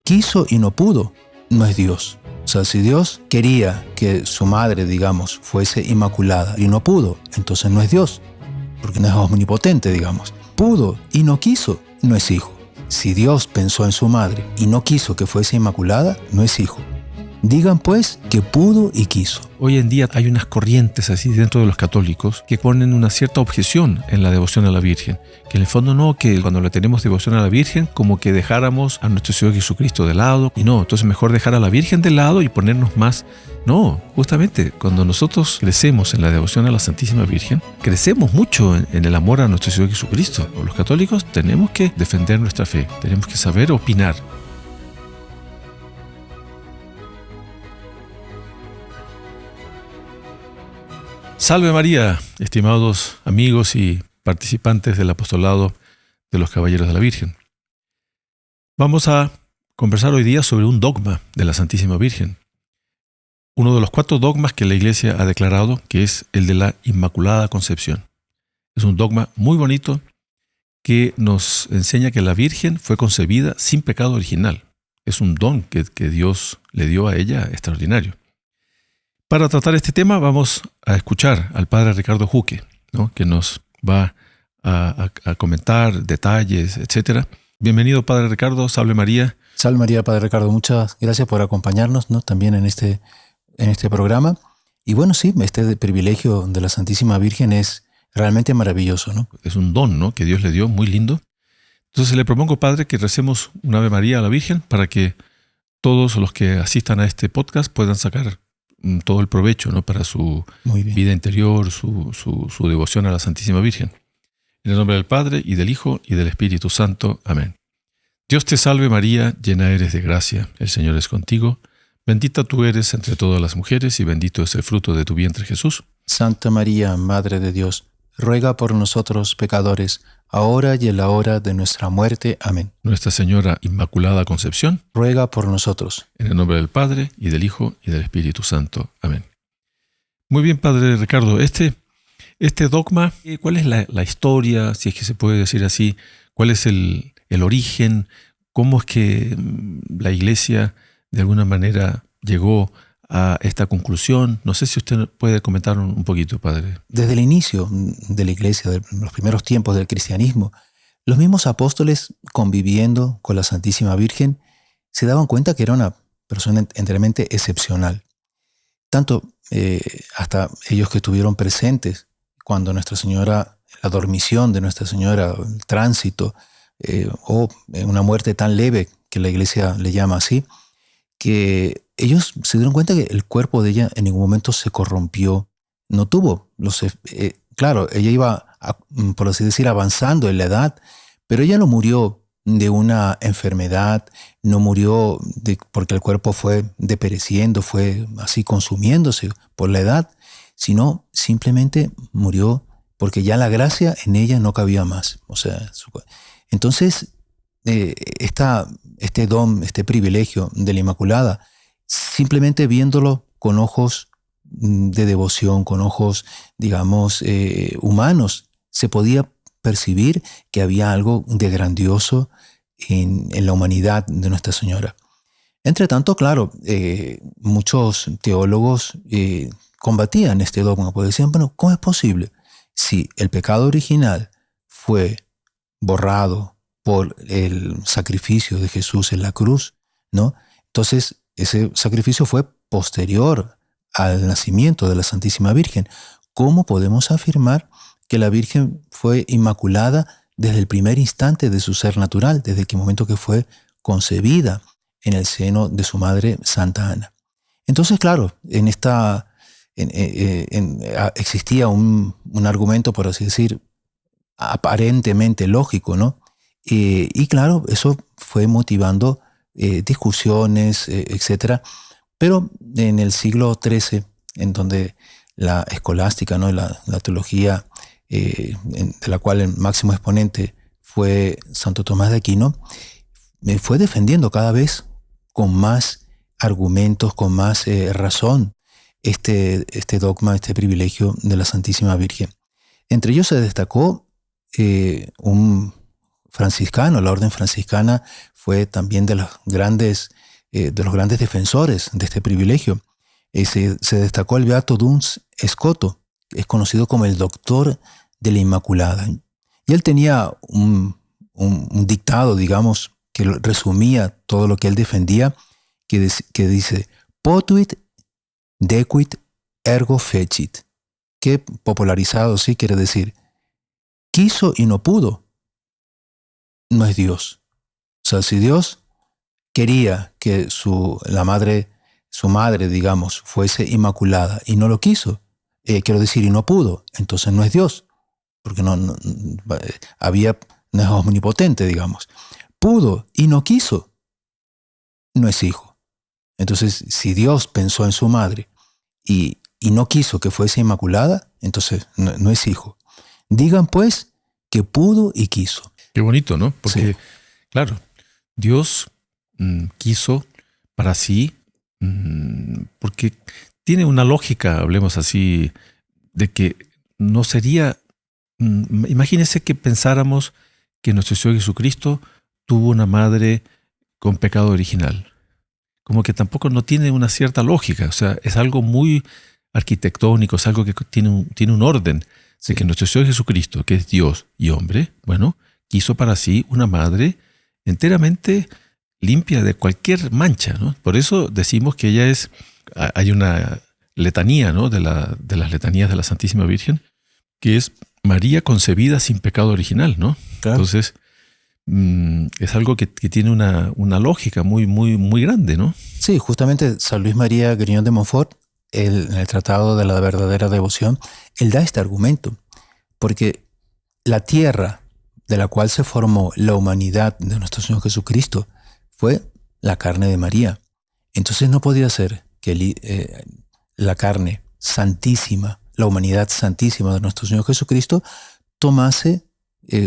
quiso y no pudo, no es Dios. O sea, si Dios quería que su madre, digamos, fuese inmaculada y no pudo, entonces no es Dios, porque no es omnipotente, digamos. Pudo y no quiso, no es hijo. Si Dios pensó en su madre y no quiso que fuese inmaculada, no es hijo. Digan pues que pudo y quiso. Hoy en día hay unas corrientes así dentro de los católicos que ponen una cierta objeción en la devoción a la Virgen. Que en el fondo no, que cuando le tenemos devoción a la Virgen, como que dejáramos a nuestro Señor Jesucristo de lado. Y no, entonces mejor dejar a la Virgen de lado y ponernos más. No, justamente cuando nosotros crecemos en la devoción a la Santísima Virgen, crecemos mucho en el amor a nuestro Señor Jesucristo. Los católicos tenemos que defender nuestra fe, tenemos que saber opinar. Salve María, estimados amigos y participantes del apostolado de los Caballeros de la Virgen. Vamos a conversar hoy día sobre un dogma de la Santísima Virgen. Uno de los 4 dogmas que la Iglesia ha declarado, que es el de la Inmaculada Concepción. Es un dogma muy bonito que nos enseña que la Virgen fue concebida sin pecado original. Es un don que Dios le dio a ella extraordinario. Para tratar este tema vamos a escuchar al Padre Ricardo Juque, ¿no?, que nos va a comentar detalles, etc. Bienvenido, Padre Ricardo. Salve María. Salve María, Padre Ricardo. Muchas gracias por acompañarnos, ¿no?, también en este programa. Y bueno, sí, este privilegio de la Santísima Virgen es realmente maravilloso, ¿no? Es un don, ¿no?, que Dios le dio, muy lindo. Entonces le propongo, Padre, que recemos un Ave María a la Virgen para que todos los que asistan a este podcast puedan sacar todo el provecho, ¿no?, para su vida interior, su devoción a la Santísima Virgen. En el nombre del Padre, y del Hijo, y del Espíritu Santo. Amén. Dios te salve María, llena eres de gracia, el Señor es contigo. Bendita tú eres entre todas las mujeres, y bendito es el fruto de tu vientre, Jesús. Santa María, Madre de Dios, ruega por nosotros pecadores, ahora y en la hora de nuestra muerte. Amén. Nuestra Señora Inmaculada Concepción, ruega por nosotros. En el nombre del Padre, y del Hijo, y del Espíritu Santo. Amén. Muy bien, Padre Ricardo. Este dogma, ¿cuál es la historia, si es que se puede decir así? ¿Cuál es el origen? ¿Cómo es que la Iglesia de alguna manera llegó a esta conclusión? No sé si usted puede comentar un poquito, Padre. Desde el inicio de la Iglesia, de los primeros tiempos del cristianismo, los mismos apóstoles, conviviendo con la Santísima Virgen, se daban cuenta que era una persona enteramente excepcional. Tanto hasta ellos que estuvieron presentes cuando Nuestra Señora, la dormición de Nuestra Señora, el tránsito, o una muerte tan leve que la Iglesia le llama así, que ellos se dieron cuenta que el cuerpo de ella en ningún momento se corrompió, no tuvo claro, ella iba, por así decir, avanzando en la edad, pero ella no murió de una enfermedad, no murió porque el cuerpo fue depereciendo, fue así consumiéndose por la edad, sino simplemente murió porque ya la gracia en ella no cabía más. O sea, entonces, este don, este privilegio de la Inmaculada, simplemente viéndolo con ojos de devoción, con ojos, digamos, humanos, se podía percibir que había algo de grandioso en la humanidad de Nuestra Señora. Entre tanto, claro, muchos teólogos combatían este dogma, porque decían, bueno, ¿cómo es posible? Si el pecado original fue borrado por el sacrificio de Jesús en la cruz, ¿no? Entonces, ese sacrificio fue posterior al nacimiento de la Santísima Virgen. ¿Cómo podemos afirmar que la Virgen fue inmaculada desde el primer instante de su ser natural, desde el momento que fue concebida en el seno de su madre Santa Ana? Entonces, claro, existía un argumento, por así decir, aparentemente lógico, ¿no? Y claro, eso fue motivando discusiones, etc. Pero en el siglo XIII, en donde la escolástica, ¿no?, la teología, de la cual el máximo exponente fue Santo Tomás de Aquino, fue defendiendo cada vez con más argumentos, con más razón, este dogma, este privilegio de la Santísima Virgen. Entre ellos se destacó un franciscanos. La orden franciscana fue también de los grandes defensores de este privilegio. Se destacó el beato Duns Scoto, es conocido como el doctor de la Inmaculada. Y él tenía un dictado, digamos, que resumía todo lo que él defendía, que dice, potuit dequit ergo fecit, que popularizado sí quiere decir, quiso y no pudo, no es Dios. O sea, si Dios quería que su madre, digamos, fuese inmaculada y no lo quiso, quiero decir, y no pudo, entonces no es Dios, porque no es omnipotente, digamos. Pudo y no quiso, no es hijo. Entonces, si Dios pensó en su madre y no quiso que fuese inmaculada, entonces no es hijo. Digan pues que pudo y quiso. Qué bonito, ¿no? Porque, Sí. claro, Dios quiso para sí, porque tiene una lógica, hablemos así, de que no sería... imagínense que pensáramos que nuestro Señor Jesucristo tuvo una madre con pecado original. Como que tampoco no tiene una cierta lógica. O sea, es algo muy arquitectónico, es algo que tiene un orden. De que nuestro Señor Jesucristo, que es Dios y hombre, bueno, quiso para sí una madre enteramente limpia de cualquier mancha, ¿no? Por eso decimos que ella es... Hay una letanía, ¿no? de las letanías de la Santísima Virgen, que es María concebida sin pecado original, ¿no? Claro. Entonces, es algo que tiene una lógica muy, muy, muy grande, ¿no? Sí, justamente San Luis María Grignon de Montfort, en el Tratado de la Verdadera Devoción, él da este argumento, porque la tierra de la cual se formó la humanidad de nuestro Señor Jesucristo fue la carne de María. Entonces no podía ser que la carne santísima, la humanidad santísima de nuestro Señor Jesucristo, tomase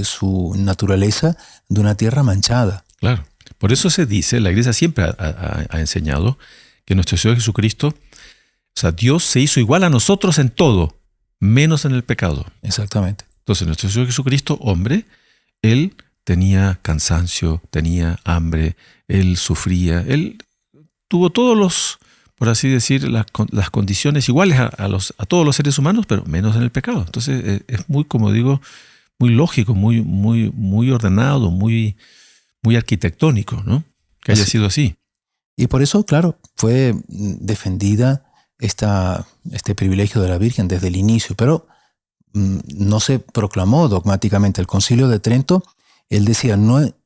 su naturaleza de una tierra manchada. Claro. Por eso se dice, la Iglesia siempre ha enseñado que nuestro Señor Jesucristo, o sea, Dios se hizo igual a nosotros en todo, menos en el pecado. Exactamente. Entonces, nuestro Señor Jesucristo, hombre, Él tenía cansancio, tenía hambre, Él sufría, Él tuvo todos los, por así decir, las condiciones iguales a todos los seres humanos, pero menos en el pecado. Entonces, es muy, como digo, muy lógico, muy, muy, muy ordenado, muy, muy arquitectónico, ¿no? Que haya sido así. Y por eso, claro, fue defendida este privilegio de la Virgen desde el inicio, pero no se proclamó dogmáticamente. El Concilio de Trento, él decía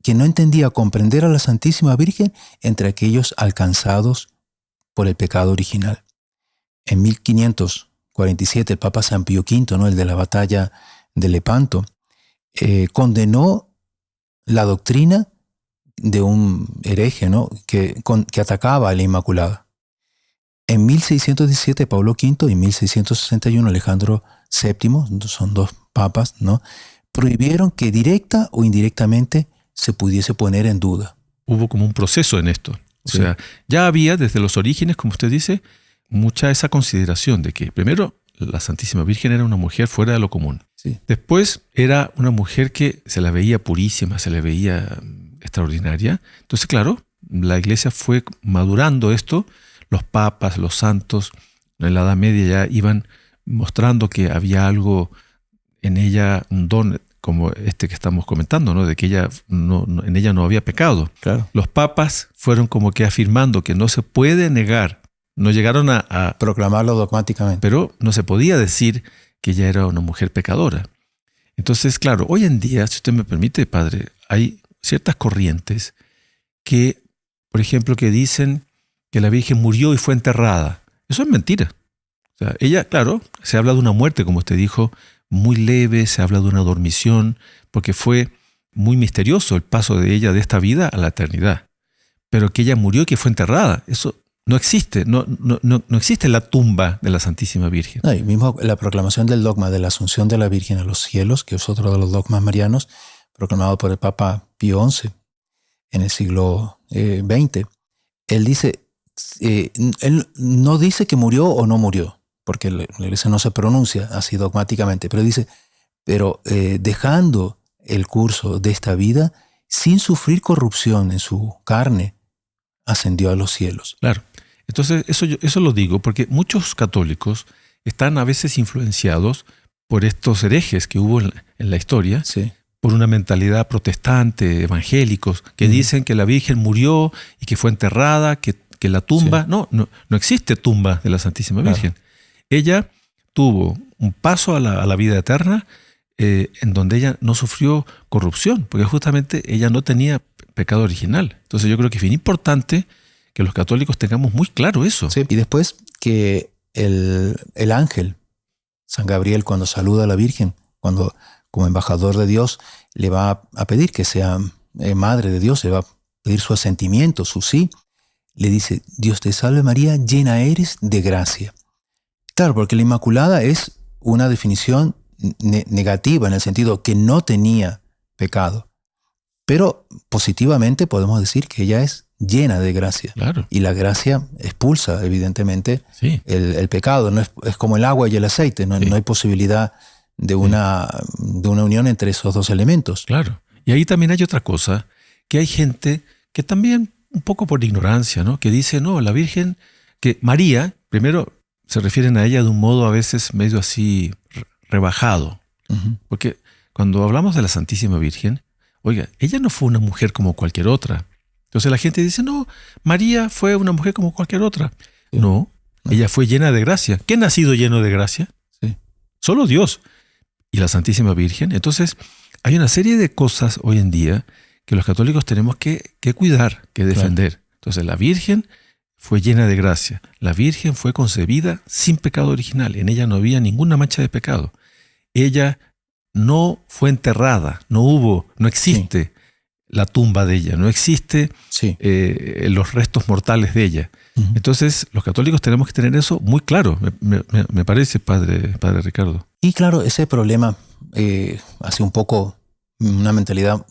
que no entendía comprender a la Santísima Virgen entre aquellos alcanzados por el pecado original. En 1547, el Papa San Pío V, ¿no? El de la batalla de Lepanto, condenó la doctrina de un hereje, ¿no? que atacaba a la Inmaculada. En 1617 Pablo V y 1661 Alejandro VII, son dos papas, ¿no? prohibieron que directa o indirectamente se pudiese poner en duda. Hubo como un proceso en esto. O Sí. sea, ya había desde los orígenes, como usted dice, mucha esa consideración de que primero la Santísima Virgen era una mujer fuera de lo común. Sí. Después era una mujer que se la veía purísima, se la veía extraordinaria. Entonces, claro, la Iglesia fue madurando esto. Los papas, los santos, en la Edad Media ya iban mostrando que había algo en ella, un don como este que estamos comentando, ¿no? De que en ella no había pecado. Claro. Los papas fueron como que afirmando que no se puede negar. No llegaron a Proclamarlo dogmáticamente. pero no se podía decir que ella era una mujer pecadora. Entonces, claro, hoy en día, si usted me permite, padre, hay ciertas corrientes que, por ejemplo, que dicen que la Virgen murió y fue enterrada. Eso es mentira. O sea, ella, claro, se habla de una muerte, como usted dijo, muy leve, se habla de una dormición, porque fue muy misterioso el paso de ella de esta vida a la eternidad. Pero que ella murió y que fue enterrada, eso no existe. No existe la tumba de la Santísima Virgen. No, y mismo la proclamación del dogma de la Asunción de la Virgen a los cielos, que es otro de los dogmas marianos, proclamado por el Papa Pío XI en el siglo XX. Él dice, él no dice que murió o no murió, porque la Iglesia no se pronuncia así dogmáticamente, pero dice, dejando el curso de esta vida sin sufrir corrupción en su carne, ascendió a los cielos. Claro. Entonces, eso lo digo porque muchos católicos están a veces influenciados por estos herejes que hubo en la historia, Sí. por una mentalidad protestante, evangélicos, que dicen que la Virgen murió y que fue enterrada, que la tumba... Sí. No existe tumba de la Santísima Virgen. Claro. Ella tuvo un paso a la vida eterna en donde ella no sufrió corrupción, porque justamente ella no tenía pecado original. Entonces yo creo que es bien importante que los católicos tengamos muy claro eso. Sí. Y después que el ángel, San Gabriel, cuando saluda a la Virgen, cuando como embajador de Dios le va a pedir que sea madre de Dios, le va a pedir su asentimiento, su sí, le dice: Dios te salve María, llena eres de gracia. Claro, porque la Inmaculada es una definición negativa en el sentido que no tenía pecado. Pero positivamente podemos decir que ella es llena de gracia. Claro. Y la gracia expulsa, evidentemente, Sí. el pecado. No es como el agua y el aceite. No, Sí. no hay posibilidad de una unión entre esos dos elementos. Claro. Y ahí también hay otra cosa, que hay gente que también, un poco por ignorancia, ¿no?, que dice, no, la Virgen, que María, primero se refieren a ella de un modo a veces medio así rebajado. Uh-huh. Porque cuando hablamos de la Santísima Virgen, oiga, ella no fue una mujer como cualquier otra. Entonces la gente dice, no, María fue una mujer como cualquier otra. Sí. No, ella fue llena de gracia. ¿Quién ha sido lleno de gracia? Sí. Solo Dios y la Santísima Virgen. Entonces hay una serie de cosas hoy en día que los católicos tenemos que cuidar, que defender. Claro. Entonces la Virgen fue llena de gracia. La Virgen fue concebida sin pecado original. En ella no había ninguna mancha de pecado. Ella no fue enterrada, no existe la tumba de ella, no existe los restos mortales de ella. Uh-huh. Entonces, los católicos tenemos que tener eso muy claro, me parece, padre Ricardo. Y claro, ese problema hace un poco una mentalidad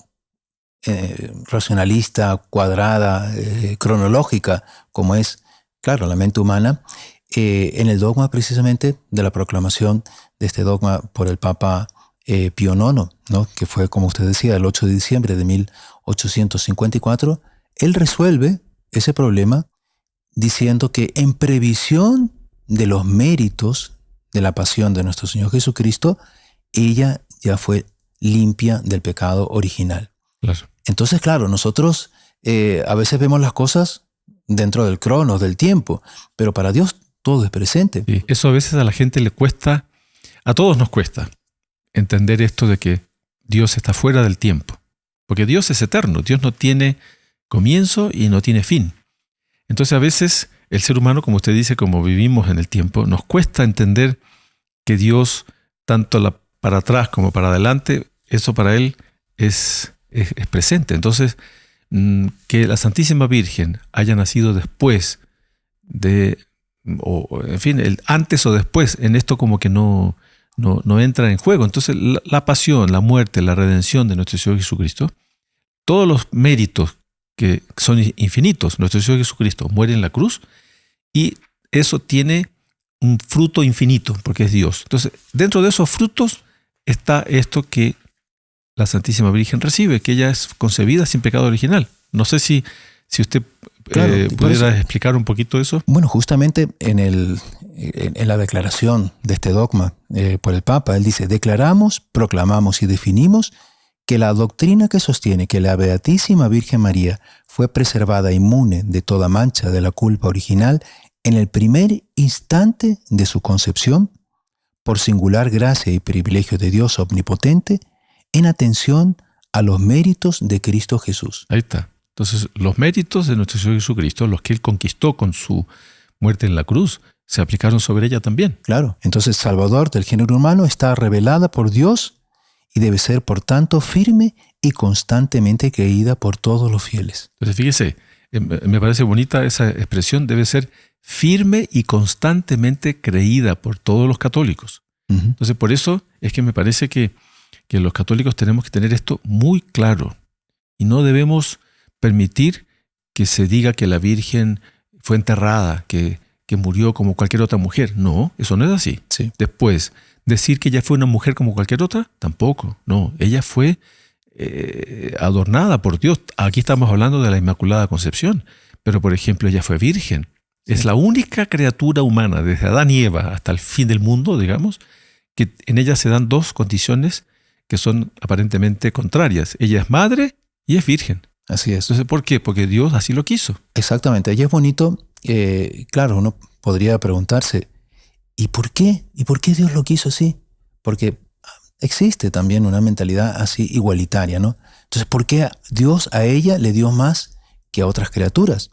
racionalista, cuadrada, cronológica, como es, claro, la mente humana, en el dogma precisamente de la proclamación de este dogma por el Papa Pío IX, ¿no?, que fue, como usted decía, el 8 de diciembre de 1854, él resuelve ese problema diciendo que en previsión de los méritos de la pasión de nuestro Señor Jesucristo, ella ya fue limpia del pecado original. Claro. Entonces, claro, nosotros a veces vemos las cosas dentro del cronos, del tiempo, pero para Dios todo es presente. Sí, eso a veces a la gente le cuesta, a todos nos cuesta entender esto de que Dios está fuera del tiempo. Porque Dios es eterno, Dios no tiene comienzo y no tiene fin. Entonces a veces el ser humano, como usted dice, como vivimos en el tiempo, nos cuesta entender que Dios, tanto para atrás como para adelante, eso para Él es presente. Entonces, que la Santísima Virgen haya nacido después en fin, el antes o después, en esto como que no entra en juego. Entonces, la pasión, la muerte, la redención de nuestro Señor Jesucristo, todos los méritos que son infinitos, nuestro Señor Jesucristo muere en la cruz y eso tiene un fruto infinito, porque es Dios. Entonces, dentro de esos frutos está esto que la Santísima Virgen recibe, que ella es concebida sin pecado original. No sé si usted pudiera explicar un poquito eso. Bueno, justamente en la declaración de este dogma por el Papa, él dice: declaramos, proclamamos y definimos que la doctrina que sostiene que la Beatísima Virgen María fue preservada inmune de toda mancha de la culpa original en el primer instante de su concepción, por singular gracia y privilegio de Dios omnipotente, en atención a los méritos de Cristo Jesús. Ahí está. Entonces, los méritos de nuestro Señor Jesucristo, los que Él conquistó con su muerte en la cruz, se aplicaron sobre ella también. Claro. Entonces, Salvador del género humano está revelada por Dios y debe ser, por tanto, firme y constantemente creída por todos los fieles. Entonces, fíjese, me parece bonita esa expresión, debe ser firme y constantemente creída por todos los católicos. Uh-huh. Entonces, por eso es que me parece que los católicos tenemos que tener esto muy claro y no debemos permitir que se diga que la Virgen fue enterrada, que murió como cualquier otra mujer. No, eso no es así. Sí. Después, decir que ella fue una mujer como cualquier otra, tampoco. No, ella fue adornada por Dios. Aquí estamos hablando de la Inmaculada Concepción, pero por ejemplo ella fue virgen. Sí. Es la única criatura humana, desde Adán y Eva hasta el fin del mundo, digamos, que en ella se dan dos condiciones que son aparentemente contrarias. Ella es madre y es virgen. Así es. Entonces, ¿por qué? Porque Dios así lo quiso. Exactamente. Ella es bonito. Claro, uno podría preguntarse, ¿y por qué? ¿Y por qué Dios lo quiso así? Porque existe también una mentalidad así igualitaria, ¿no? Entonces, ¿por qué Dios a ella le dio más que a otras criaturas?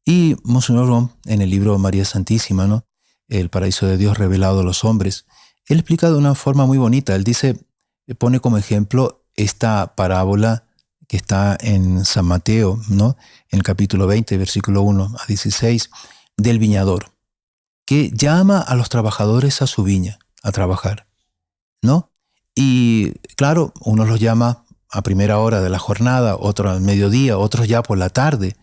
Y Monseñor Rom, en el libro María Santísima, ¿no? El paraíso de Dios revelado a los hombres, él explica de una forma muy bonita. Él dice, pone como ejemplo esta parábola que está en San Mateo, ¿no? En el capítulo 20, versículo 1 a 16, del viñador, que llama a los trabajadores a su viña a trabajar, ¿no? Y claro, unos los llama a primera hora de la jornada, otros al mediodía, otros ya por la tarde.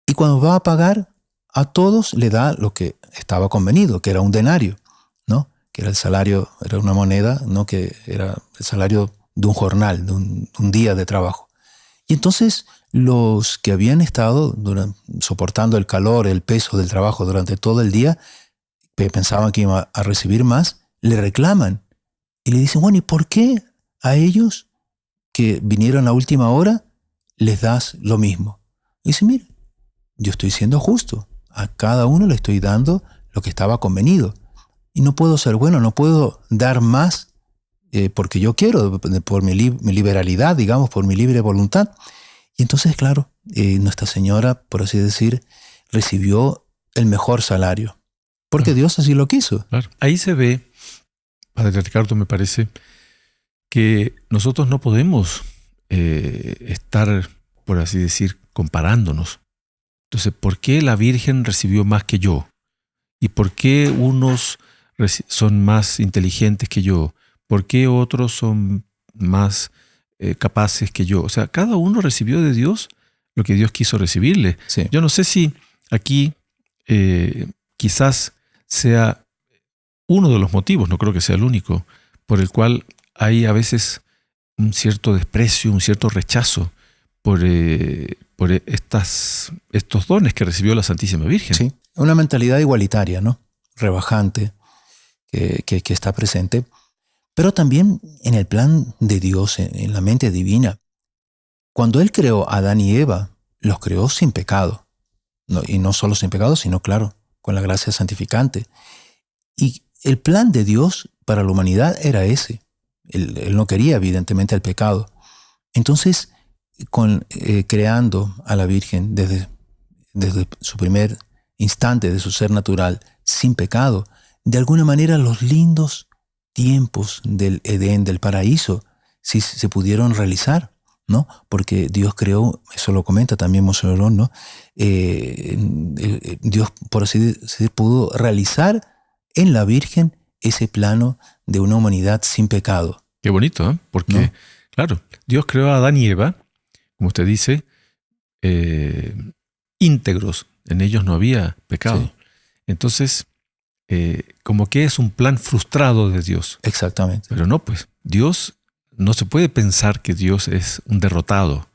Y cuando va a pagar, a todos le da lo que estaba convenido, que era un denario, ¿no? Que era el salario, era una moneda, ¿no? Que era el salario de un jornal, de un día de trabajo. Y entonces los que habían estado soportando el calor, el peso del trabajo durante todo el día, pensaban que iban a recibir más, le reclaman. Y le dicen, bueno, ¿y por qué a ellos que vinieron a última hora les das lo mismo? Y dice, mira, yo estoy siendo justo. A cada uno le estoy dando lo que estaba convenido. Y no puedo ser bueno, no puedo dar más porque yo quiero, por mi liberalidad, digamos, por mi libre voluntad. Y entonces, claro, Nuestra Señora, por así decir, recibió el mejor salario. Porque Dios así lo quiso. Claro. Ahí se ve, Padre Ricardo, me parece, que nosotros no podemos estar, por así decir, comparándonos. Entonces, ¿por qué la Virgen recibió más que yo? ¿Y por qué unos son más inteligentes que yo? ¿Por qué otros son más capaces que yo? O sea, cada uno recibió de Dios lo que Dios quiso recibirle. Sí. Yo no sé si aquí quizás sea uno de los motivos, no creo que sea el único, por el cual hay a veces un cierto desprecio, un cierto rechazo por estos dones que recibió la Santísima Virgen. Sí, una mentalidad igualitaria, ¿no? Rebajante, que está presente, pero también en el plan de Dios, en la mente divina. Cuando Él creó a Adán y Eva, los creó sin pecado. No, y no solo sin pecado, sino, claro, con la gracia santificante. Y el plan de Dios para la humanidad era ese. Él no quería, evidentemente, el pecado. Entonces, creando a la Virgen desde su primer instante de su ser natural, sin pecado, de alguna manera los lindos tiempos del Edén, del paraíso, sí se pudieron realizar, ¿no? Porque Dios creó, eso lo comenta también Monseñor, ¿no? Dios, por así decir, pudo realizar en la Virgen ese plano de una humanidad sin pecado. Qué bonito, ¿eh? Porque, ¿no? Claro, Dios creó a Adán y Eva, como usted dice, íntegros. En ellos no había pecado. Sí. Entonces, como que es un plan frustrado de Dios. Exactamente. Pero no, pues, Dios, no se puede pensar que Dios es un derrotado,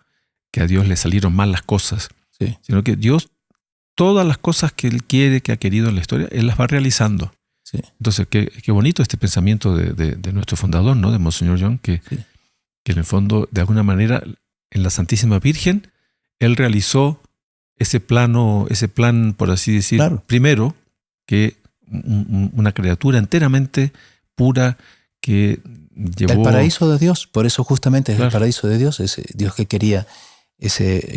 que a Dios le salieron mal las cosas, sí, sino que Dios, todas las cosas que Él quiere, que ha querido en la historia, Él las va realizando. Sí. Entonces, qué bonito este pensamiento de nuestro fundador, ¿no? De Monseñor John, que en el fondo, de alguna manera, en la Santísima Virgen, Él realizó ese plan, por así decir, claro, primero, que una criatura enteramente pura que llevó... El paraíso de Dios, por eso justamente es claro, el paraíso de Dios, ese Dios que quería,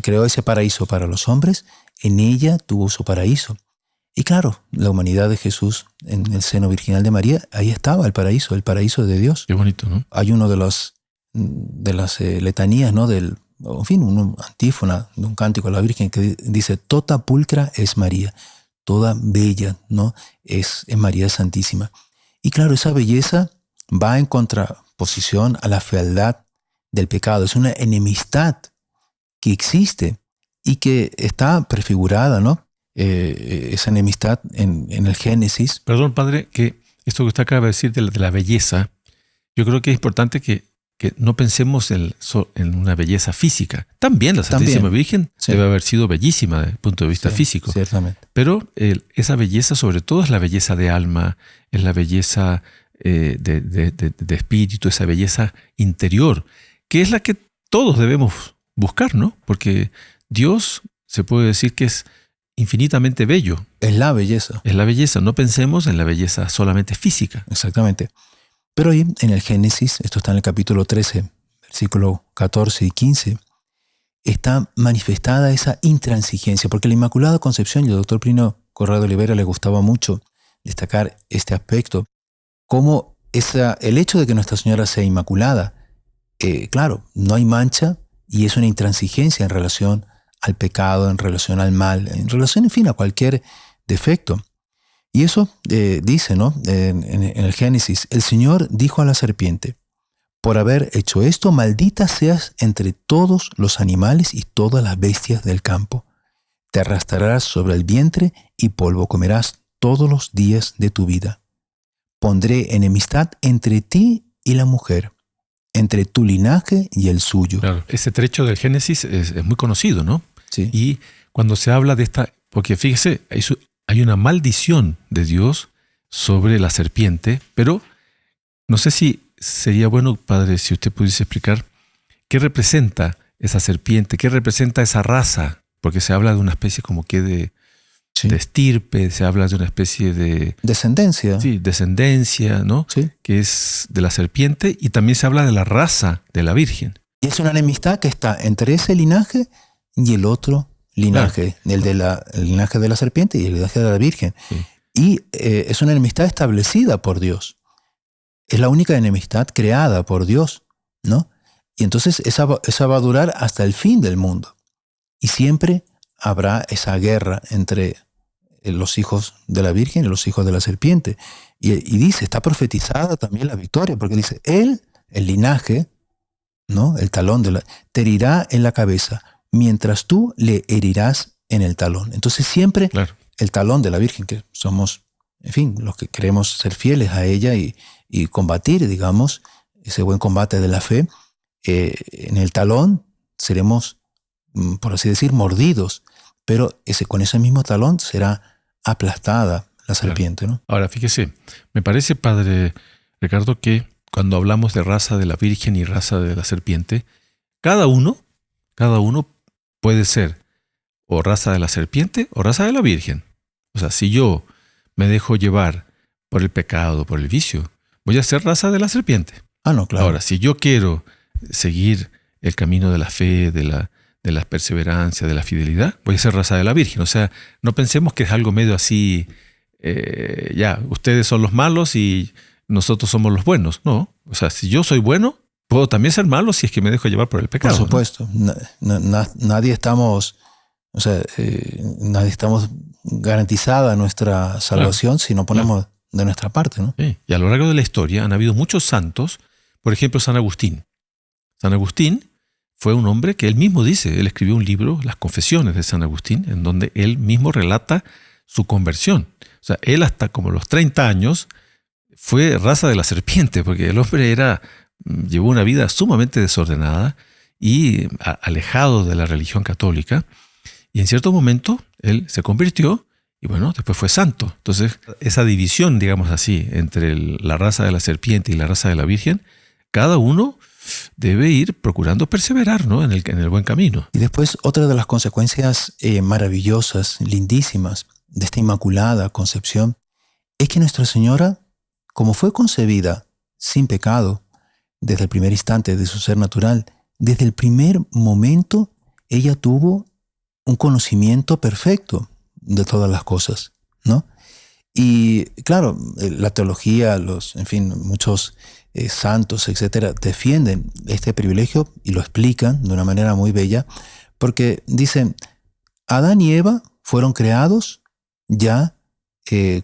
creó ese paraíso para los hombres, en ella tuvo su paraíso. Y claro, la humanidad de Jesús en el seno virginal de María, ahí estaba el paraíso de Dios. Qué bonito, ¿no? Hay uno de las letanías, ¿no? En fin, una antífona de un cántico a la Virgen que dice, tota pulcra es María, toda bella, ¿no? Es María Santísima. Y claro, esa belleza va en contraposición a la fealdad del pecado. Es una enemistad que existe y que está prefigurada, ¿no? Esa enemistad en el Génesis. Perdón, padre, que esto que usted acaba de decir de la belleza, yo creo que es importante que que no pensemos en una belleza física. También la Santísima Virgen debe haber sido bellísima desde el punto de vista físico. Ciertamente. Pero esa belleza sobre todo es la belleza de alma, es la belleza de espíritu, esa belleza interior, que es la que todos debemos buscar, ¿no? Porque Dios se puede decir que es infinitamente bello. Es la belleza. Es la belleza. No pensemos en la belleza solamente física. Exactamente. Pero ahí en el Génesis, esto está en el capítulo 13, versículo 14 y 15, está manifestada esa intransigencia, porque la Inmaculada Concepción, y al doctor Plinio Corrado de Olivera le gustaba mucho destacar este aspecto, como el hecho de que Nuestra Señora sea inmaculada, claro, no hay mancha y es una intransigencia en relación al pecado, en relación al mal, en relación, en fin, a cualquier defecto. Y eso dice, ¿no? En el Génesis, el Señor dijo a la serpiente, por haber hecho esto, maldita seas entre todos los animales y todas las bestias del campo. Te arrastrarás sobre el vientre y polvo comerás todos los días de tu vida. Pondré enemistad entre ti y la mujer, entre tu linaje y el suyo. Claro, ese trecho del Génesis es muy conocido, ¿no? Sí. Y cuando se habla de esta, porque fíjese, hay una maldición de Dios sobre la serpiente, pero no sé si sería bueno, padre, si usted pudiese explicar qué representa esa serpiente, qué representa esa raza, porque se habla de una especie como que de estirpe, se habla de una especie de descendencia. Sí, descendencia, ¿no? Sí. Que es de la serpiente, y también se habla de la raza de la Virgen. Y es una enemistad que está entre ese linaje y el otro linaje, claro. El linaje de la serpiente y el linaje de la Virgen. Sí. Y es una enemistad establecida por Dios. Es la única enemistad creada por Dios, ¿no? Y entonces esa va a durar hasta el fin del mundo. Y siempre habrá esa guerra entre los hijos de la Virgen y los hijos de la serpiente. Y dice, está profetizada también la victoria, porque dice, el linaje, ¿no? El talón te herirá en la cabeza, mientras tú le herirás en el talón. Entonces siempre el talón de la Virgen, que somos, en fin, los que queremos ser fieles a ella y combatir, digamos, ese buen combate de la fe, en el talón seremos, por así decir, mordidos, pero con ese mismo talón será aplastada la serpiente, ¿no? Ahora, fíjese, me parece, padre Ricardo, que cuando hablamos de raza de la Virgen y raza de la serpiente, cada uno puede ser o raza de la serpiente o raza de la Virgen. O sea, si yo me dejo llevar por el pecado, por el vicio, voy a ser raza de la serpiente. Ah, no, claro. Ahora, si yo quiero seguir el camino de la fe, de la perseverancia, de la fidelidad, voy a ser raza de la Virgen. O sea, no pensemos que es algo medio así, ustedes son los malos y nosotros somos los buenos. No, o sea, si yo soy bueno, puedo también ser malo si es que me dejo llevar por el pecado. Por supuesto. ¿No? Nadie estamos garantizada nuestra salvación si no ponemos de nuestra parte, ¿no? Sí. Y a lo largo de la historia han habido muchos santos, por ejemplo, San Agustín. San Agustín fue un hombre que él mismo dice, él escribió un libro, Las Confesiones de San Agustín, en donde él mismo relata su conversión. O sea, él hasta como los 30 años fue raza de la serpiente, porque el hombre llevó una vida sumamente desordenada y alejado de la religión católica. Y en cierto momento él se convirtió y bueno, después fue santo. Entonces, esa división, digamos así, entre la raza de la serpiente y la raza de la Virgen, cada uno debe ir procurando perseverar, ¿no? en el buen camino. Y después, otra de las consecuencias maravillosas, lindísimas, de esta Inmaculada Concepción, es que Nuestra Señora, como fue concebida sin pecado, desde el primer instante de su ser natural, desde el primer momento, ella tuvo un conocimiento perfecto de todas las cosas, ¿no? Y claro, la teología, muchos santos, etcétera, defienden este privilegio y lo explican de una manera muy bella, porque dicen, Adán y Eva fueron creados ya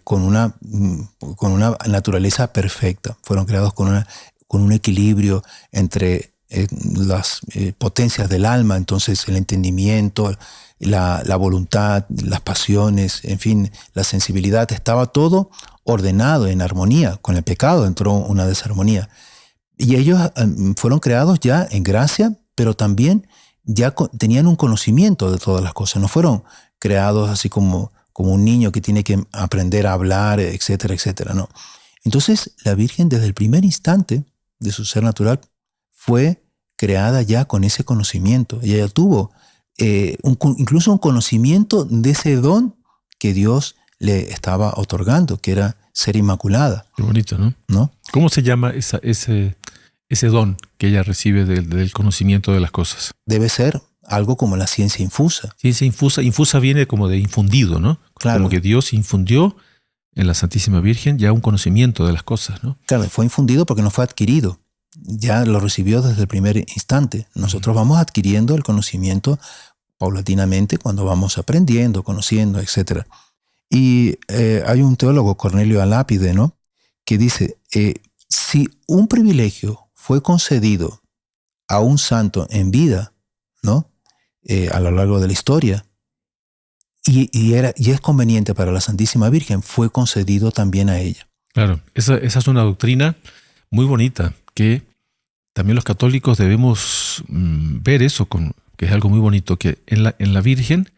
con una naturaleza perfecta, fueron creados con un equilibrio entre las potencias del alma, entonces el entendimiento, la voluntad, las pasiones, en fin, la sensibilidad, estaba todo ordenado en armonía. Con el pecado entró una desarmonía. Y ellos fueron creados ya en gracia, pero también ya tenían un conocimiento de todas las cosas. No fueron creados así como un niño que tiene que aprender a hablar, etcétera, etcétera. No. Entonces, la Virgen desde el primer instante de su ser natural fue creada ya con ese conocimiento. Ella ya tuvo incluso un conocimiento de ese don que Dios le estaba otorgando, que era ser inmaculada. Qué bonito, ¿no? ¿No? ¿Cómo se llama ese don que ella recibe del conocimiento de las cosas? Debe ser algo como la ciencia infusa. Ciencia infusa. Infusa viene como de infundido, ¿no? Claro. Como que Dios infundió en la Santísima Virgen ya un conocimiento de las cosas, ¿no? Claro, fue infundido porque no fue adquirido. Ya lo recibió desde el primer instante. Nosotros vamos adquiriendo el conocimiento paulatinamente cuando vamos aprendiendo, conociendo, etc. Y hay un teólogo, Cornelio Alápide, ¿no?, que dice, si un privilegio fue concedido a un santo en vida, ¿no?, a lo largo de la historia, y es conveniente para la Santísima Virgen, fue concedido también a ella. Claro, esa es una doctrina muy bonita, que también los católicos debemos ver eso, que es algo muy bonito, que en la Virgen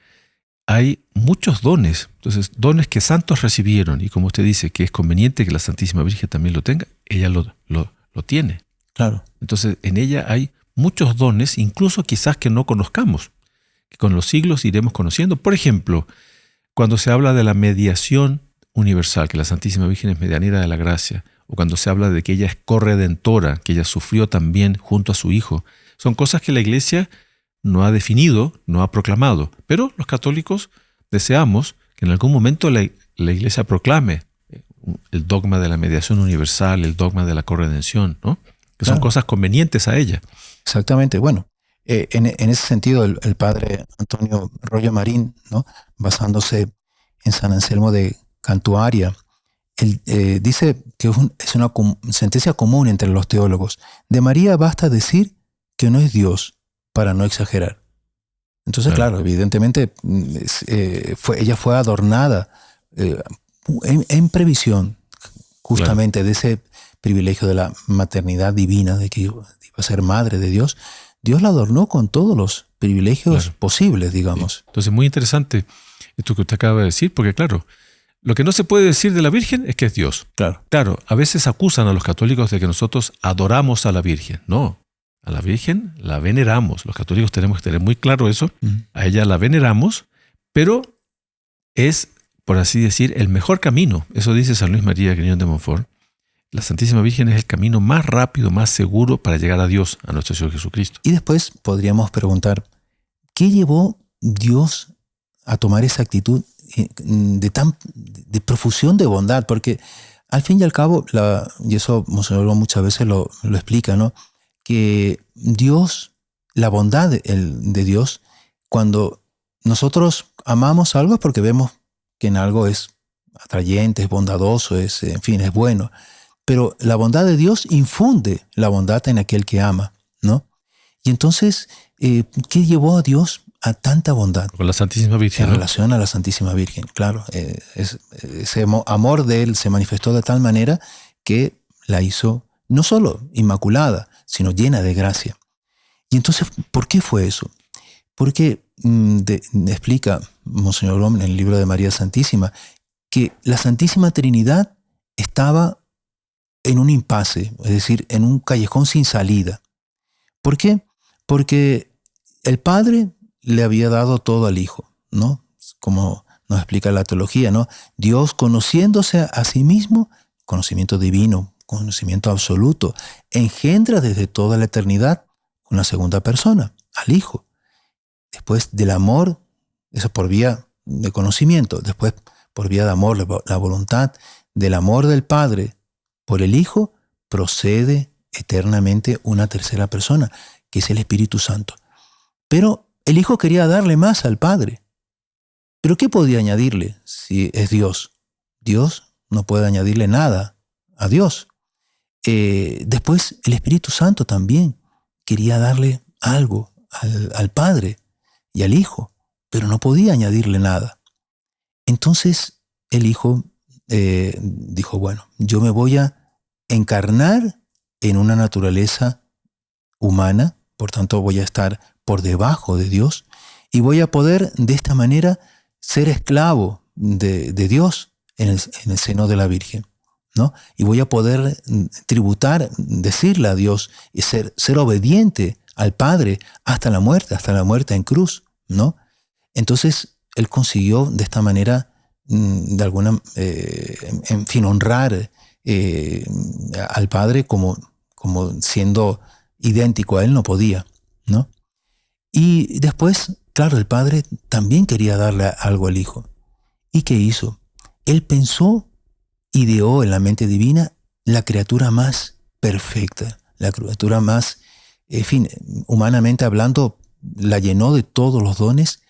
hay muchos dones. Entonces, dones que santos recibieron, y como usted dice, que es conveniente que la Santísima Virgen también lo tenga, ella lo tiene. Claro. Entonces, en ella hay muchos dones, incluso quizás que no conozcamos, que con los siglos iremos conociendo. Por ejemplo, cuando se habla de la mediación universal, que la Santísima Virgen es medianera de la gracia, o cuando se habla de que ella es corredentora, que ella sufrió también junto a su Hijo, son cosas que la Iglesia no ha definido, no ha proclamado, pero los católicos deseamos que en algún momento la Iglesia proclame el dogma de la mediación universal, el dogma de la corredención, ¿no?, que son cosas convenientes a ella. Exactamente. Bueno, en ese sentido, el padre Antonio Royo Marín, ¿no?, basándose en San Anselmo de Cantuaria, él dice que es una sentencia común entre los teólogos. De María basta decir que no es Dios, para no exagerar. Entonces, claro, evidentemente, ella fue adornada en previsión justamente de ese privilegio de la maternidad divina, de que iba a ser madre de Dios. Dios la adornó con todos los privilegios posibles, digamos. Sí. Entonces, muy interesante esto que usted acaba de decir, porque claro, lo que no se puede decir de la Virgen es que es Dios. Claro, a veces acusan a los católicos de que nosotros adoramos a la Virgen. No, a la Virgen la veneramos. Los católicos tenemos que tener muy claro eso. A ella la veneramos, pero es, por así decir, el mejor camino. Eso dice San Luis María Griñón de Montfort. La Santísima Virgen es el camino más rápido, más seguro para llegar a Dios, a nuestro Señor Jesucristo. Y después podríamos preguntar, ¿qué llevó Dios a tomar esa actitud de profusión de bondad? Porque al fin y al cabo, y eso Monseñor muchas veces lo explica, ¿no?, que Dios, la bondad de Dios, cuando nosotros amamos algo es porque vemos que en algo es atrayente, es bondadoso, en fin, es bueno. Pero la bondad de Dios infunde la bondad en aquel que ama, ¿no? Y entonces, ¿qué llevó a Dios a tanta bondad? Con la Santísima Virgen. En relación a la Santísima Virgen, claro. Ese amor de Él se manifestó de tal manera que la hizo no solo inmaculada, sino llena de gracia. Y entonces, ¿por qué fue eso? Porque explica Monseñor Blom en el libro de María Santísima que la Santísima Trinidad estaba en un impasse, es decir, en un callejón sin salida. ¿Por qué? Porque el Padre le había dado todo al Hijo, ¿no? Como nos explica la teología, ¿no? Dios, conociéndose a sí mismo, conocimiento divino, conocimiento absoluto, engendra desde toda la eternidad una segunda persona, al Hijo. Después del amor, eso por vía de conocimiento, después por vía de amor, la voluntad del amor del Padre por el Hijo, procede eternamente una tercera persona, que es el Espíritu Santo. Pero el Hijo quería darle más al Padre. ¿Pero qué podía añadirle si es Dios? Dios no puede añadirle nada a Dios. Después el Espíritu Santo también quería darle algo al Padre y al Hijo, pero no podía añadirle nada. Entonces el Hijo dijo, bueno, yo me voy a encarnar en una naturaleza humana, por tanto voy a estar por debajo de Dios y voy a poder de esta manera ser esclavo de Dios en el seno de la Virgen, ¿no? Y voy a poder tributar, decirle a Dios y ser obediente al Padre hasta la muerte en cruz, ¿no? Entonces él consiguió de esta manera, de alguna, en fin, honrar al Padre como siendo idéntico a él, no podía, ¿no? Y después, claro, el Padre también quería darle algo al Hijo. ¿Y qué hizo? Él pensó, ideó en la mente divina la criatura más perfecta, la criatura más, en fin, humanamente hablando, la llenó de todos los dones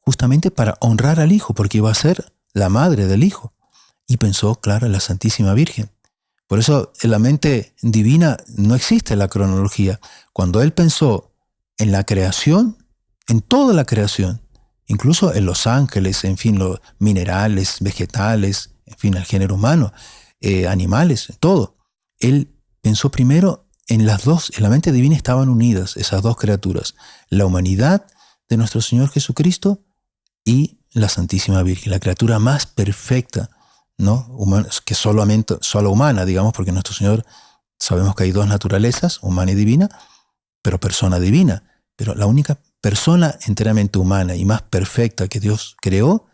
justamente para honrar al Hijo, porque iba a ser la madre del Hijo. Y pensó, claro, en la Santísima Virgen. Por eso en la mente divina no existe la cronología. Cuando él pensó en la creación, en toda la creación, incluso en los ángeles, en fin, los minerales, vegetales, en fin, el género humano, animales, todo. Él pensó primero en las dos, en la mente divina estaban unidas esas dos criaturas, la humanidad de nuestro Señor Jesucristo y la Santísima Virgen, la criatura más perfecta, ¿no? Que solo humana, digamos, porque nuestro Señor, sabemos que hay dos naturalezas, humana y divina, pero persona divina. Pero la única persona enteramente humana y más perfecta que Dios creó,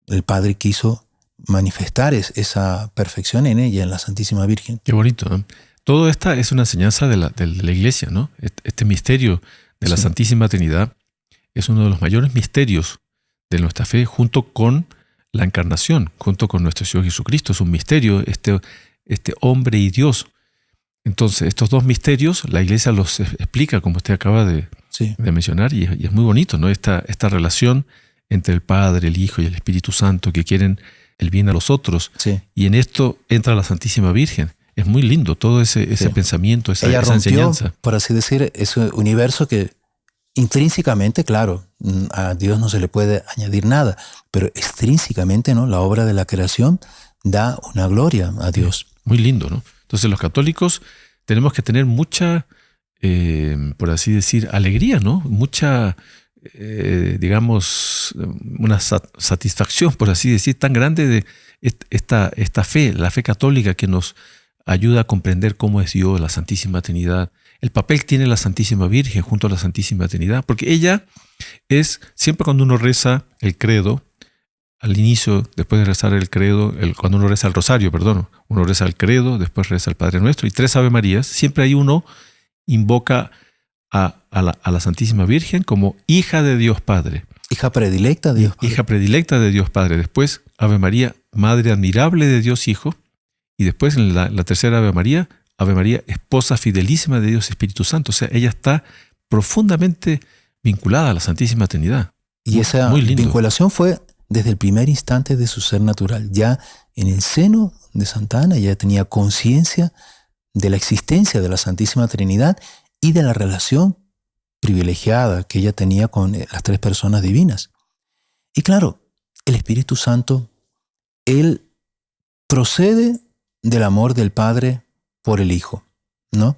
el Padre quiso manifestar esa perfección en ella, en la Santísima Virgen. Qué bonito, ¿no? Todo esta es una enseñanza de la Iglesia, ¿no? Este misterio de la Santísima Trinidad es uno de los mayores misterios de nuestra fe, junto con la encarnación, junto con nuestro Señor Jesucristo. Es un misterio, este hombre y Dios. Entonces, estos dos misterios, la Iglesia los explica, como usted acaba de mencionar, y es muy bonito, ¿no? Esta relación entre el Padre, el Hijo y el Espíritu Santo, que quieren el bien a los otros. Sí. Y en esto entra la Santísima Virgen. Es muy lindo todo ese pensamiento, esa enseñanza. Por así decir, ese universo que intrínsecamente, claro, a Dios no se le puede añadir nada, pero extrínsecamente, ¿no? La obra de la creación da una gloria a Dios. Muy lindo, ¿no? Entonces los católicos tenemos que tener mucha, por así decir, alegría, ¿no? Mucha, digamos, una satisfacción, por así decir, tan grande de esta fe, la fe católica que nos ayuda a comprender cómo es Dios, la Santísima Trinidad. El papel que tiene la Santísima Virgen junto a la Santísima Trinidad, porque ella es, siempre cuando uno reza el credo, al inicio, después de rezar el credo, cuando uno reza el rosario, uno reza el credo, después reza el Padre Nuestro y 3 Ave Marías, siempre ahí uno invoca a la Santísima Virgen como hija de Dios Padre. Hija predilecta de Dios Padre. Hija predilecta de Dios Padre. Después Ave María, Madre admirable de Dios Hijo. Y después en la tercera Ave María, esposa fidelísima de Dios Espíritu Santo. O sea, ella está profundamente vinculada a la Santísima Trinidad. Y esa vinculación fue desde el primer instante de su ser natural. Ya en el seno de Santa Ana ya tenía conciencia de la existencia de la Santísima Trinidad y de la relación privilegiada que ella tenía con las tres personas divinas. Y claro, el Espíritu Santo, él procede del amor del Padre por el Hijo, ¿no?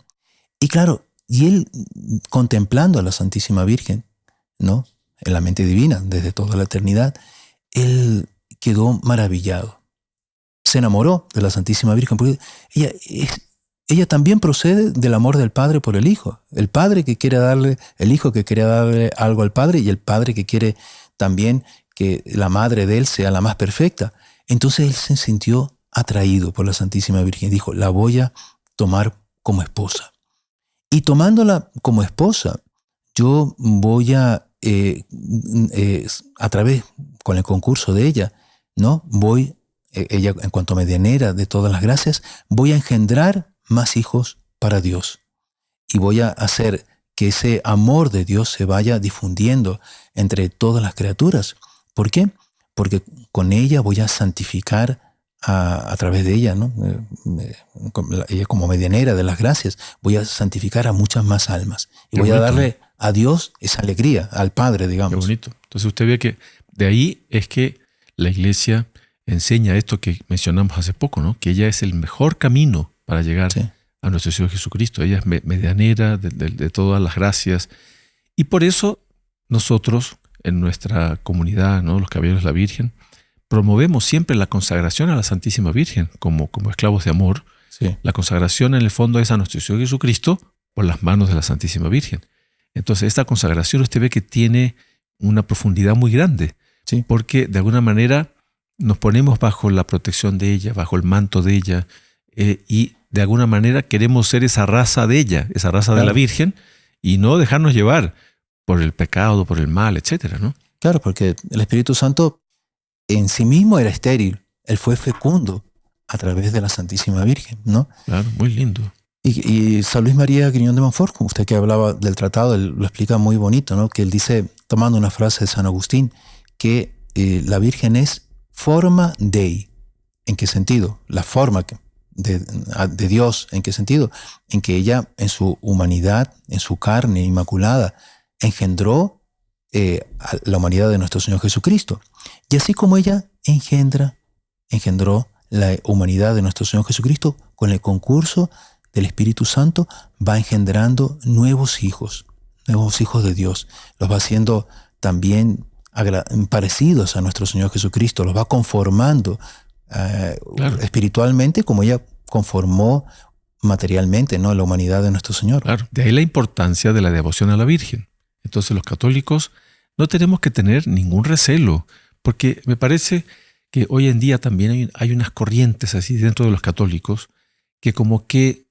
Y claro, y él contemplando a la Santísima Virgen, ¿no? En la mente divina, desde toda la eternidad, él quedó maravillado. Se enamoró de la Santísima Virgen, porque ella también procede del amor del Padre por el Hijo. El Padre que quiere darle, el Hijo que quiere darle algo al Padre, y el Padre que quiere también que la madre de él sea la más perfecta. Entonces él se sintió atraído por la Santísima Virgen. Dijo, la voy a tomar como esposa. Y tomándola como esposa, yo voy a través, con el concurso de ella, ¿no? Ella en cuanto medianera de todas las gracias, voy a engendrar más hijos para Dios. Y voy a hacer que ese amor de Dios se vaya difundiendo entre todas las criaturas. ¿Por qué? Porque con ella voy a santificar a través de ella, ¿no? Ella como medianera de las gracias, voy a santificar a muchas más almas. Y voy a darle a Dios esa alegría, al Padre, digamos. Qué bonito. Entonces usted ve que de ahí es que la Iglesia enseña esto que mencionamos hace poco, ¿no? Que ella es el mejor camino para llegar a nuestro Señor Jesucristo. Ella es medianera de todas las gracias. Y por eso nosotros, en nuestra comunidad, ¿no?, los Caballeros de la Virgen, promovemos siempre la consagración a la Santísima Virgen como esclavos de amor. Sí. La consagración en el fondo es a nuestro Señor Jesucristo por las manos de la Santísima Virgen. Entonces esta consagración usted ve que tiene una profundidad muy grande, Sí. porque de alguna manera nos ponemos bajo la protección de ella, bajo el manto de ella, y de alguna manera queremos ser esa raza de ella, esa raza de la Virgen, y no dejarnos llevar por el pecado, por el mal, etcétera, ¿no? Claro, porque el Espíritu Santo en sí mismo era estéril. Él fue fecundo a través de la Santísima Virgen, ¿no? Claro, muy lindo. Y San Luis María Griñón de Montfort, como usted que hablaba del tratado, él lo explica muy bonito, ¿no? Que él dice, tomando una frase de San Agustín, que la Virgen es forma Dei. ¿En qué sentido? La forma de Dios. ¿En qué sentido? En que ella, en su humanidad, en su carne inmaculada, engendró a la humanidad de nuestro Señor Jesucristo. Y así como ella engendró la humanidad de nuestro Señor Jesucristo, con el concurso del Espíritu Santo va engendrando nuevos hijos de Dios. Los va haciendo también parecidos a nuestro Señor Jesucristo, los va conformando espiritualmente como ella conformó materialmente, ¿no?, la humanidad de nuestro Señor. Claro, de ahí la importancia de la devoción a la Virgen. Entonces los católicos no tenemos que tener ningún recelo, porque me parece que hoy en día también hay unas corrientes así dentro de los católicos que como que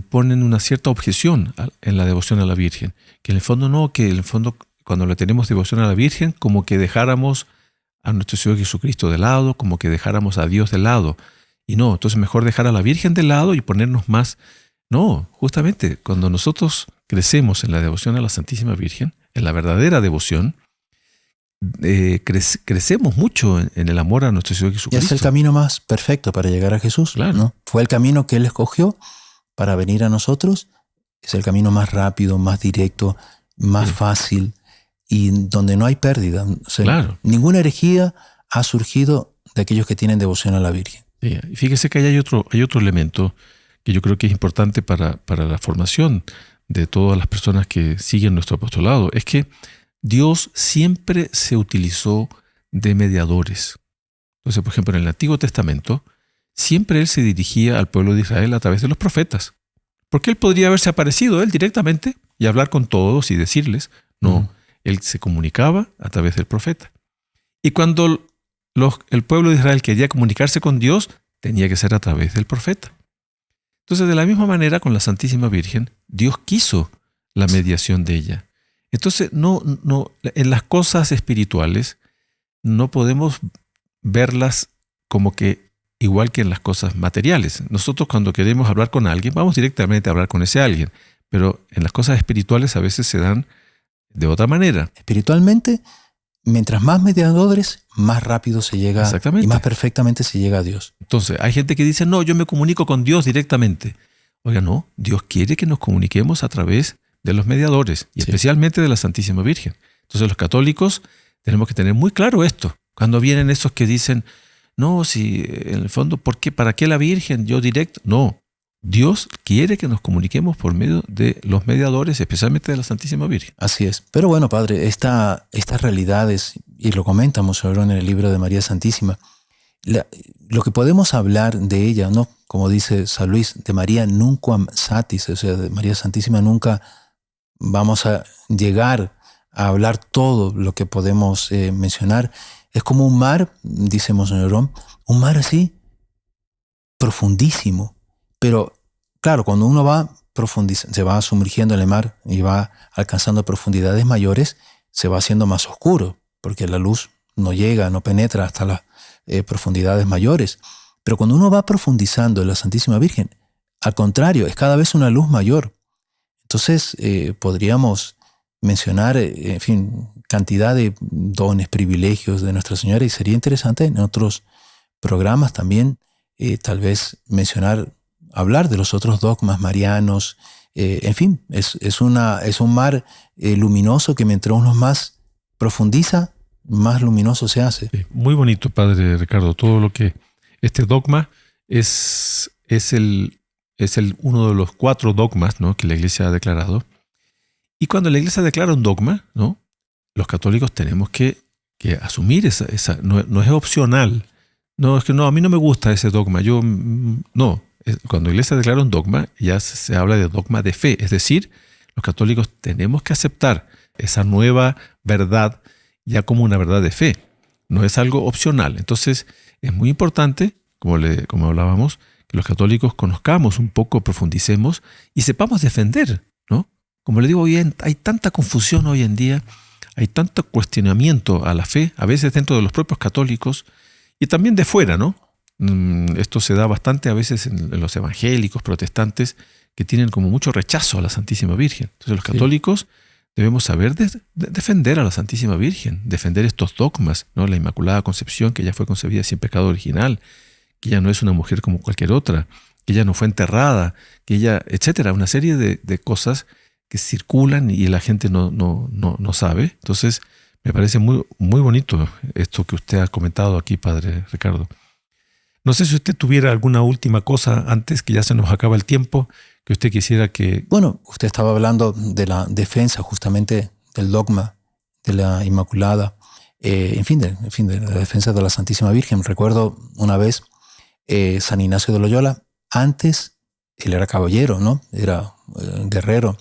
ponen una cierta objeción en la devoción a la Virgen. Que en el fondo no, que en el fondo cuando le tenemos devoción a la Virgen, como que dejáramos a nuestro Señor Jesucristo de lado, como que dejáramos a Dios de lado. Y no, entonces mejor dejar a la Virgen de lado y ponernos más. No, justamente cuando nosotros crecemos en la devoción a la Santísima Virgen, en la verdadera devoción, crecemos mucho en el amor a nuestro Señor Jesucristo. Y es el camino más perfecto para llegar a Jesús. Claro. ¿No? Fue el camino que Él escogió para venir a nosotros. Es el camino más rápido, más directo, más fácil y donde no hay pérdida. O sea, claro. Ninguna herejía ha surgido de aquellos que tienen devoción a la Virgen. Sí, y fíjese que hay otro elemento que yo creo que es importante para la formación de todas las personas que siguen nuestro apostolado. Es que Dios siempre se utilizó de mediadores. Entonces, por ejemplo, en el Antiguo Testamento, siempre Él se dirigía al pueblo de Israel a través de los profetas. Porque Él podría haberse aparecido Él directamente y hablar con todos y decirles. No, Él se comunicaba a través del profeta. Y cuando el pueblo de Israel quería comunicarse con Dios, tenía que ser a través del profeta. Entonces, de la misma manera, con la Santísima Virgen, Dios quiso la mediación de ella. Entonces, no, en las cosas espirituales no podemos verlas como que igual que en las cosas materiales. Nosotros cuando queremos hablar con alguien, vamos directamente a hablar con ese alguien, pero en las cosas espirituales a veces se dan de otra manera. Espiritualmente, mientras más mediadores, más rápido se llega y más perfectamente se llega a Dios. Entonces, hay gente que dice, no, yo me comunico con Dios directamente. Oiga, no, Dios quiere que nos comuniquemos a través de los mediadores y especialmente de la Santísima Virgen. Entonces, los católicos tenemos que tener muy claro esto. Cuando vienen esos que dicen, no, si en el fondo, ¿por qué? ¿Para qué la Virgen? Yo directo. No, Dios quiere que nos comuniquemos por medio de los mediadores, especialmente de la Santísima Virgen. Así es. Pero bueno, Padre, estas realidades, y lo comenta Monseñor en el libro de María Santísima, lo que podemos hablar de ella, ¿no? Como dice San Luis, de María nunquam satis, o sea, de María Santísima nunca vamos a llegar a hablar todo lo que podemos mencionar. Es como un mar, dice Monseñor, un mar así, profundísimo. Pero claro, cuando uno va profundizando, se va sumergiendo en el mar y va alcanzando profundidades mayores, se va haciendo más oscuro, porque la luz no llega, no penetra hasta las profundidades mayores. Pero cuando uno va profundizando en la Santísima Virgen, al contrario, es cada vez una luz mayor. Entonces podríamos mencionar, en fin, cantidad de dones, privilegios de Nuestra Señora, y sería interesante en otros programas también tal vez hablar de los otros dogmas marianos. En fin, es un mar luminoso que mientras uno más profundiza, más luminoso se hace. Sí, muy bonito, Padre Ricardo, todo lo que este dogma es el es uno de los 4 dogmas, ¿no?, que la Iglesia ha declarado. Y cuando la Iglesia declara un dogma, ¿no?, los católicos tenemos que asumir esa no es opcional. No, es que no, a mí no me gusta ese dogma. No. Cuando la Iglesia declara un dogma, ya se habla de dogma de fe. Es decir, los católicos tenemos que aceptar esa nueva verdad ya como una verdad de fe. No es algo opcional. Entonces, es muy importante, como hablábamos, que los católicos conozcamos un poco, profundicemos y sepamos defender, ¿no? Como le digo, hay tanta confusión hoy en día, hay tanto cuestionamiento a la fe, a veces dentro de los propios católicos y también de fuera, ¿no? Esto se da bastante a veces en los evangélicos, protestantes, que tienen como mucho rechazo a la Santísima Virgen. Entonces los católicos debemos saber defender a la Santísima Virgen, defender estos dogmas, ¿no? La Inmaculada Concepción, que ella fue concebida sin pecado original, que ella no es una mujer como cualquier otra, que ella no fue enterrada, que ella, etcétera, una serie de cosas que circulan y la gente no sabe. Entonces, me parece muy, muy bonito esto que usted ha comentado aquí, Padre Ricardo. No sé si usted tuviera alguna última cosa antes, que ya se nos acaba el tiempo, que usted quisiera que... Bueno, usted estaba hablando de la defensa justamente del dogma de la Inmaculada, de la defensa de la Santísima Virgen. Recuerdo una vez San Ignacio de Loyola, antes él era caballero, ¿no? Era guerrero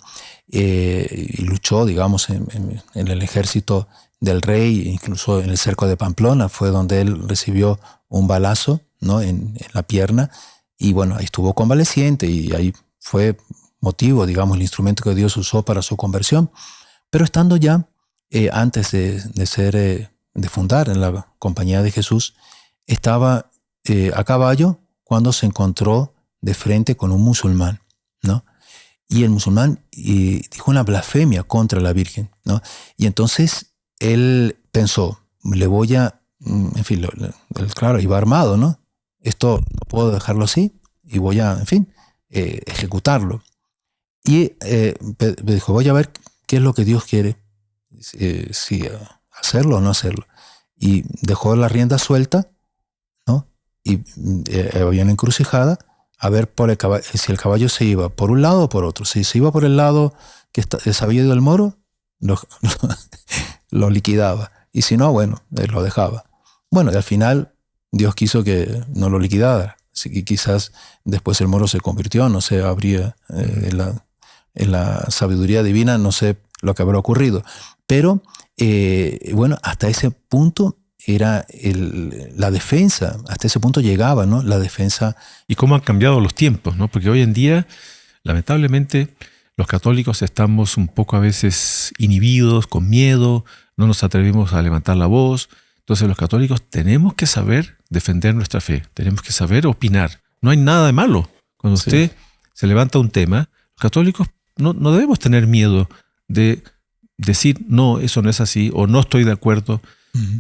y luchó, digamos, en el ejército del rey, incluso en el cerco de Pamplona, fue donde él recibió un balazo, ¿no?, en la pierna, y bueno, ahí estuvo convaleciente y ahí fue motivo, digamos, el instrumento que Dios usó para su conversión. Pero estando ya, antes de fundar en la Compañía de Jesús, estaba a caballo cuando se encontró de frente con un musulmán, ¿no? Y el musulmán dijo una blasfemia contra la Virgen, ¿no? Y entonces él pensó, le voy a, claro, iba armado, ¿no? Esto no puedo dejarlo así y voy a, ejecutarlo. Y dijo, voy a ver qué es lo que Dios quiere, si hacerlo o no hacerlo. Y dejó la rienda suelta, ¿no? Y había una encrucijada a ver si el caballo se iba por un lado o por otro. Si se iba por el lado que había ido el moro, lo liquidaba. Y si no, bueno, lo dejaba. Bueno, y al final Dios quiso que no lo liquidara. Así que quizás después el moro se convirtió, no sé, habría en la sabiduría divina, no sé lo que habrá ocurrido. Pero, bueno, hasta ese punto era la defensa, hasta ese punto llegaba, ¿no?, la defensa. Y cómo han cambiado los tiempos, ¿no? Porque hoy en día, lamentablemente, los católicos estamos un poco a veces inhibidos, con miedo, no nos atrevimos a levantar la voz. Entonces los católicos tenemos que saber defender nuestra fe, tenemos que saber opinar. No hay nada de malo. Cuando usted se levanta un tema, los católicos no debemos tener miedo de decir, no, eso no es así, o no estoy de acuerdo.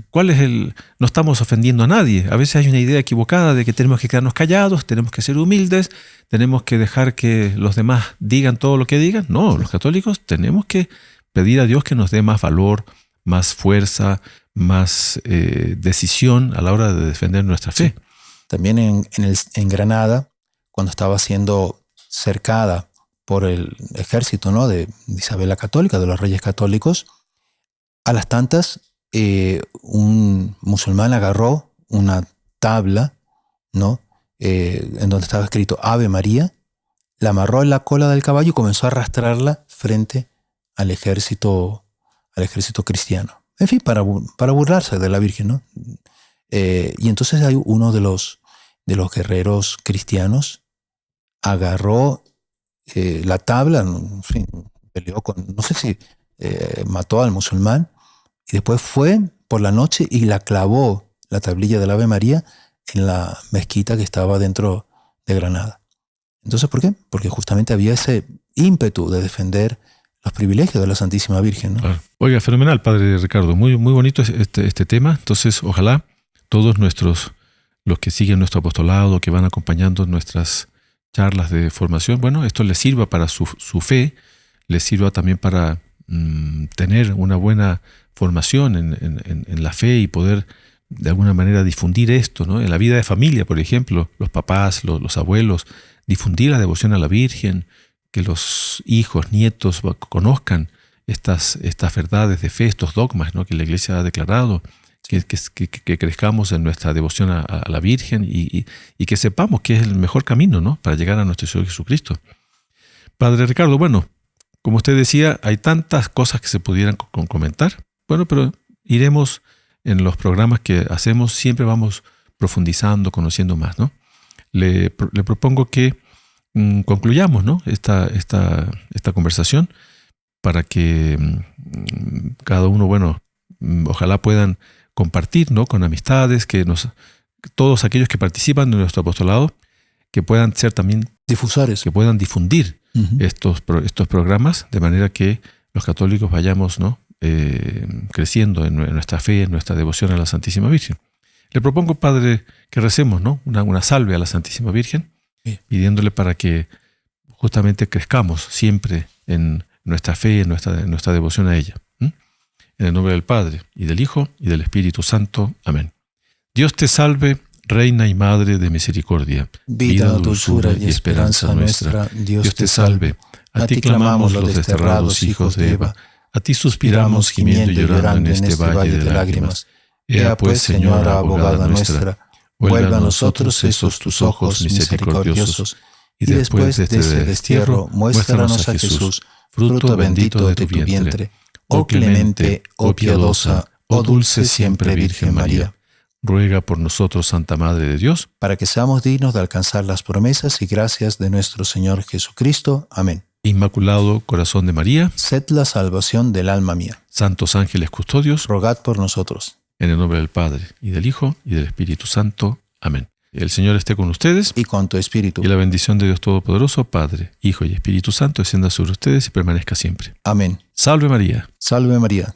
¿Cuál es no estamos ofendiendo a nadie? A veces hay una idea equivocada de que tenemos que quedarnos callados, tenemos que ser humildes, tenemos que dejar que los demás digan todo lo que digan. No, los católicos tenemos que pedir a Dios que nos dé más valor, más fuerza, más decisión a la hora de defender nuestra fe. Sí. También en Granada, cuando estaba siendo cercada por el ejército, ¿no?, de Isabel la Católica, de los reyes católicos, a las tantas un musulmán agarró una tabla, ¿no?, en donde estaba escrito Ave María, la amarró en la cola del caballo y comenzó a arrastrarla frente al ejército cristiano. En fin, para burlarse de la Virgen, ¿no? Y entonces hay uno de los guerreros cristianos agarró la tabla, en fin, peleó no sé si mató al musulmán, y después fue por la noche y la clavó, la tablilla del Ave María, en la mezquita que estaba dentro de Granada. Entonces, ¿por qué? Porque justamente había ese ímpetu de defender los privilegios de la Santísima Virgen, ¿no? Claro. Oiga, fenomenal, Padre Ricardo. Muy, muy bonito este tema. Entonces, ojalá todos los que siguen nuestro apostolado, que van acompañando nuestras charlas de formación, bueno, esto les sirva para su fe, les sirva también para tener una buena formación en la fe y poder de alguna manera difundir esto, ¿no? En la vida de familia, por ejemplo, los papás, los abuelos difundir la devoción a la Virgen, que los hijos, nietos conozcan estas verdades de fe, estos dogmas, ¿no?, que la Iglesia ha declarado, que crezcamos en nuestra devoción a la Virgen y que sepamos que es el mejor camino, ¿no?, para llegar a nuestro Señor Jesucristo. Padre Ricardo, bueno, como usted decía, hay tantas cosas que se pudieran comentar. Bueno, pero iremos en los programas que hacemos, siempre vamos profundizando, conociendo más, ¿no? Le propongo que concluyamos, ¿no?, esta conversación para que cada uno, bueno, ojalá puedan compartir, ¿no?, con amistades, todos aquellos que participan de nuestro apostolado, que puedan ser también difusores, que puedan difundir estos programas, de manera que los católicos vayamos, ¿no?, creciendo en nuestra fe, en nuestra devoción a la Santísima Virgen. Le propongo, Padre, que recemos, ¿no?, una salve a la Santísima Virgen, sí, pidiéndole para que justamente crezcamos siempre en nuestra fe, en nuestra devoción a ella. En el nombre del Padre, y del Hijo, y del Espíritu Santo. Amén. Dios te salve, Reina y Madre de misericordia, vida, dulzura y esperanza nuestra. Dios te salve. A ti clamamos los desterrados hijos de Eva. A ti suspiramos, gimiendo y llorando en este valle de lágrimas. Ea pues, Señora, abogada nuestra, vuelve a nosotros esos tus ojos misericordiosos, y después de este destierro, muéstranos a Jesús, fruto bendito de tu vientre. Oh clemente, oh piadosa, oh dulce siempre Virgen María. Ruega por nosotros, Santa Madre de Dios, para que seamos dignos de alcanzar las promesas y gracias de nuestro Señor Jesucristo. Amén. Inmaculado Corazón de María, sed la salvación del alma mía. Santos ángeles custodios, rogad por nosotros. En el nombre del Padre, y del Hijo, y del Espíritu Santo. Amén. El Señor esté con ustedes. Y con tu espíritu. Y la bendición de Dios Todopoderoso, Padre, Hijo y Espíritu Santo, descienda sobre ustedes y permanezca siempre. Amén. Salve María. Salve María.